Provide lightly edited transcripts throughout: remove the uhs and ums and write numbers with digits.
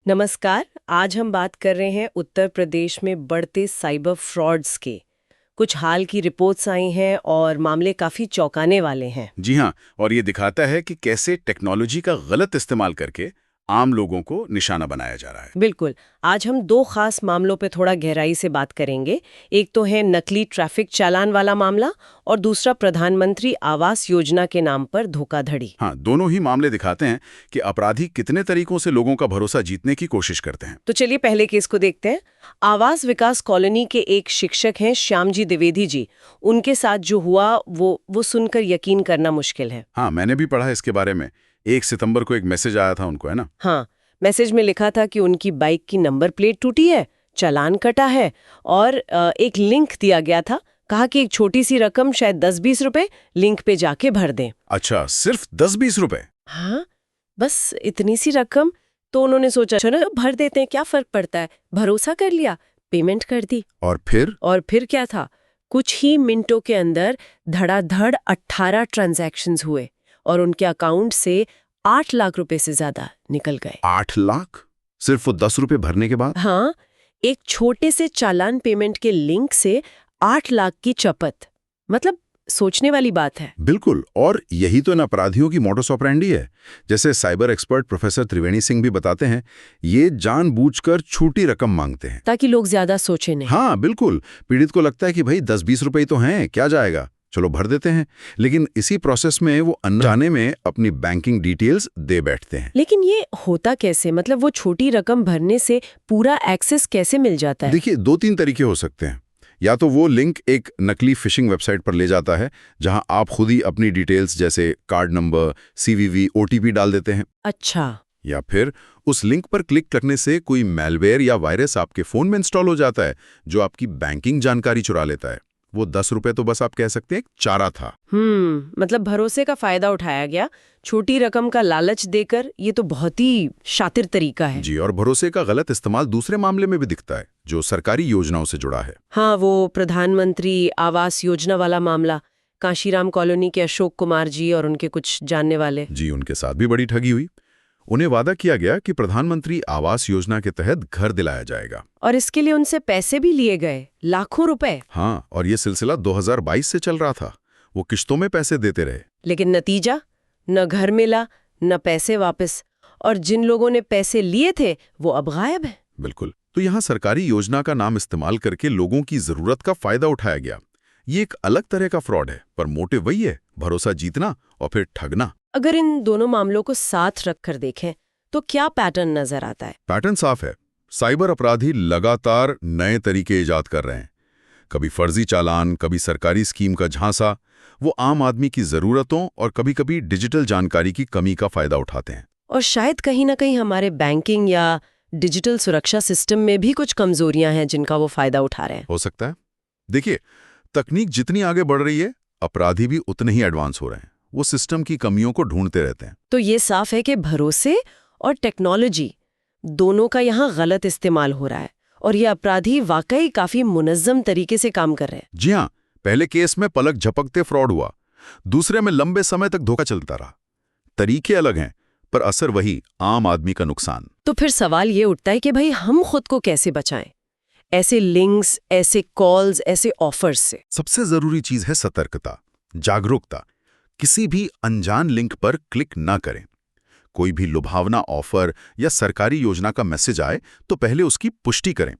नमस्कार। आज हम बात कर रहे हैं उत्तर प्रदेश में बढ़ते साइबर फ्रॉड्स के। कुछ हाल की रिपोर्ट्स आई हैं और मामले काफी चौंकाने वाले हैं। जी हाँ, और ये दिखाता है कि कैसे टेक्नोलॉजी का गलत इस्तेमाल करके आम लोगों को निशाना बनाया जा रहा है। बिल्कुल। आज हम दो खास मामलों पे थोड़ा गहराई से बात करेंगे। एक तो है नकली ट्रैफिक चालान वाला मामला और दूसरा प्रधानमंत्री आवास योजना के नाम पर धोखाधड़ी। हाँ, दोनों ही मामले दिखाते हैं कि अपराधी कितने तरीकों से लोगों का भरोसा जीतने की कोशिश करते हैं। तो चलिए पहले केस को देखते हैं। आवास विकास कॉलोनी के एक शिक्षक हैं श्यामजी द्विवेदी जी। उनके साथ जो हुआ वो सुनकर यकीन करना मुश्किल है। हाँ, मैंने भी पढ़ा इसके बारे में। 1 सितंबर को एक मैसेज आया था उनको, है ना? हाँ, मैसेज में लिखा था कि उनकी बाइक की नंबर प्लेट टूटी है, चालान कटा है और एक लिंक दिया गया था। कहा कि एक छोटी सी रकम, शायद 10-20 रुपए, लिंक पे जाके भर दें। अच्छा, सिर्फ 10-20 रुपए? हाँ, बस इतनी सी रकम। तो उन्होंने सोचा चलो भर देते हैं, क्या फर्क पड़ता है। भरोसा कर लिया, पेमेंट कर दी। और फिर क्या था, कुछ ही मिनटों के अंदर धड़ाधड़ 18 ट्रांजैक्शंस हुए और उनके अकाउंट से 8 लाख रुपए से ज्यादा निकल गए। 8 लाख? सिर्फ वो 10 रुपए भरने के बाद? हाँ, एक छोटे से चालान पेमेंट के लिंक से 8 लाख की चपत। मतलब सोचने वाली बात है। बिल्कुल, और यही तो इन अपराधियों की मोडस ऑपरेंडी है। जैसे साइबर एक्सपर्ट प्रोफेसर त्रिवेणी सिंह भी बताते हैं, ये जानबूझकर छोटी रकम मांगते हैं ताकि लोग ज्यादा सोचे नहीं। हाँ बिल्कुल, पीड़ित को लगता है कि भाई 10-20 रुपए ही तो हैं, क्या जाएगा, चलो भर देते हैं। लेकिन इसी प्रोसेस में वो अनजाने में अपनी बैंकिंग डिटेल्स दे बैठते हैं। लेकिन ये होता कैसे? मतलब वो छोटी रकम भरने से पूरा एक्सेस कैसे मिल जाता है? देखिए, 2-3 तरीके हो सकते हैं। या तो वो लिंक एक नकली फिशिंग वेबसाइट पर ले जाता है, जहां आप खुद ही अपनी डिटेल्स जैसे कार्ड नंबर, सीवीवी, ओटीपी डाल देते हैं। अच्छा। या फिर उस लिंक पर क्लिक करने से कोई मैलवेयर या वायरस आपके फोन में इंस्टॉल हो जाता है, जो आपकी बैंकिंग जानकारी चुरा लेता है। वो 10 रुपए तो बस आप कह सकते हैं एक चारा था। मतलब भरोसे का फायदा उठाया गया, छोटी रकम का लालच देकर। ये तो बहुत ही शातिर तरीका है। जी, और भरोसे का गलत इस्तेमाल दूसरे मामले में भी दिखता है, जो सरकारी योजनाओं से जुड़ा है। हाँ, वो प्रधानमंत्री आवास योजना वाला मामला। कांशीराम कॉलोनी के अशोक कुमार जी और उनके कुछ जानने वाले। जी, उनके साथ भी बड़ी ठगी हुई। उन्हें वादा किया गया कि प्रधानमंत्री आवास योजना के तहत घर दिलाया जाएगा, और इसके लिए उनसे पैसे भी लिए गए, लाखों रुपए। हाँ, और ये सिलसिला 2022 से चल रहा था। वो किश्तों में पैसे देते रहे। लेकिन नतीजा, न घर मिला न पैसे वापस। और जिन लोगों ने पैसे लिए थे वो अब गायब है। बिल्कुल। तो यहाँ सरकारी योजना का नाम इस्तेमाल करके लोगों की जरूरत का फायदा उठाया गया। ये एक अलग तरह का फ्रॉड है, पर मोटिव वही है, भरोसा जीतना और फिर ठगना। अगर इन दोनों मामलों को साथ रखकर देखें तो क्या पैटर्न नजर आता है? पैटर्न साफ है। साइबर अपराधी लगातार नए तरीके इजाद कर रहे हैं। कभी फर्जी चालान, कभी सरकारी स्कीम का झांसा। वो आम आदमी की जरूरतों और कभी-कभी डिजिटल जानकारी की कमी का फायदा उठाते हैं। और शायद कहीं ना कहीं हमारे बैंकिंग या डिजिटल सुरक्षा सिस्टम में भी कुछ कमजोरियां हैं जिनका वो फायदा उठा रहे हैं। हो सकता है। देखिए, तकनीक जितनी आगे बढ़ रही है, अपराधी भी उतने ही एडवांस हो रहे हैं। वो सिस्टम की कमियों को ढूंढते रहते हैं। तो ये साफ है कि भरोसे और टेक्नोलॉजी दोनों का यहाँ गलत इस्तेमाल हो रहा है और ये अपराधी वाकई काफी मुनज्जम तरीके से काम कर रहे हैं। जी हाँ, पहले केस में पलक झपकते फ्रॉड हुआ, दूसरे में लंबे समय तक धोखा चलता रहा। तरीके अलग हैं, पर असर वही, आम आदमी का नुकसान। तो फिर सवाल ये उठता है कि भाई हम खुद को कैसे बचाएं ऐसे लिंक्स, ऐसे कॉल्स, ऐसे ऑफर्स से? सबसे जरूरी चीज है सतर्कता, जागरूकता। किसी भी अनजान लिंक पर क्लिक ना करें। कोई भी लुभावना ऑफर या सरकारी योजना का मैसेज आए तो पहले उसकी पुष्टि करें।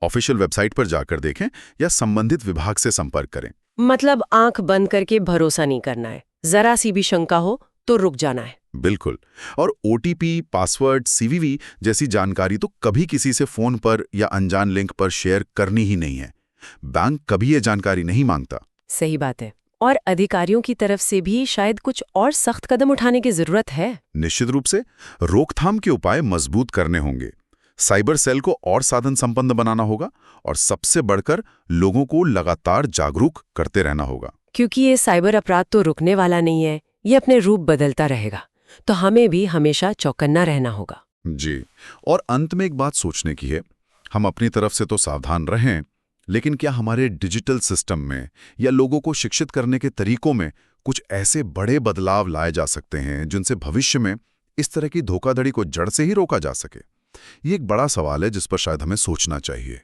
ऑफिशियल वेबसाइट पर जाकर देखें या संबंधित विभाग से संपर्क करें। मतलब आंख बंद करके भरोसा नहीं करना है, जरा सी भी शंका हो तो रुक जाना है। बिल्कुल। और ओटीपी, पासवर्ड, सीवीवी जैसी जानकारी तो कभी किसी से फोन पर या अनजान लिंक पर शेयर करनी ही नहीं है। बैंक कभी ये जानकारी नहीं मांगता। सही बात है। और अधिकारियों की तरफ से भी शायद कुछ और सख्त कदम उठाने की जरूरत है। निश्चित रूप से रोकथाम के उपाय मजबूत करने होंगे। साइबर सेल को और साधन संपन्न बनाना होगा और सबसे बढ़कर लोगों को लगातार जागरूक करते रहना होगा। क्योंकि ये साइबर अपराध तो रुकने वाला नहीं है, ये अपने रूप बदलता रहेगा। तो हमें भी हमेशा चौकन्ना रहना होगा। जी, और अंत में एक बात सोचने की है। हम अपनी तरफ से तो सावधान रहें, लेकिन क्या हमारे डिजिटल सिस्टम में या लोगों को शिक्षित करने के तरीकों में कुछ ऐसे बड़े बदलाव लाए जा सकते हैं जिनसे भविष्य में इस तरह की धोखाधड़ी को जड़ से ही रोका जा सके? ये एक बड़ा सवाल है जिस पर शायद हमें सोचना चाहिए।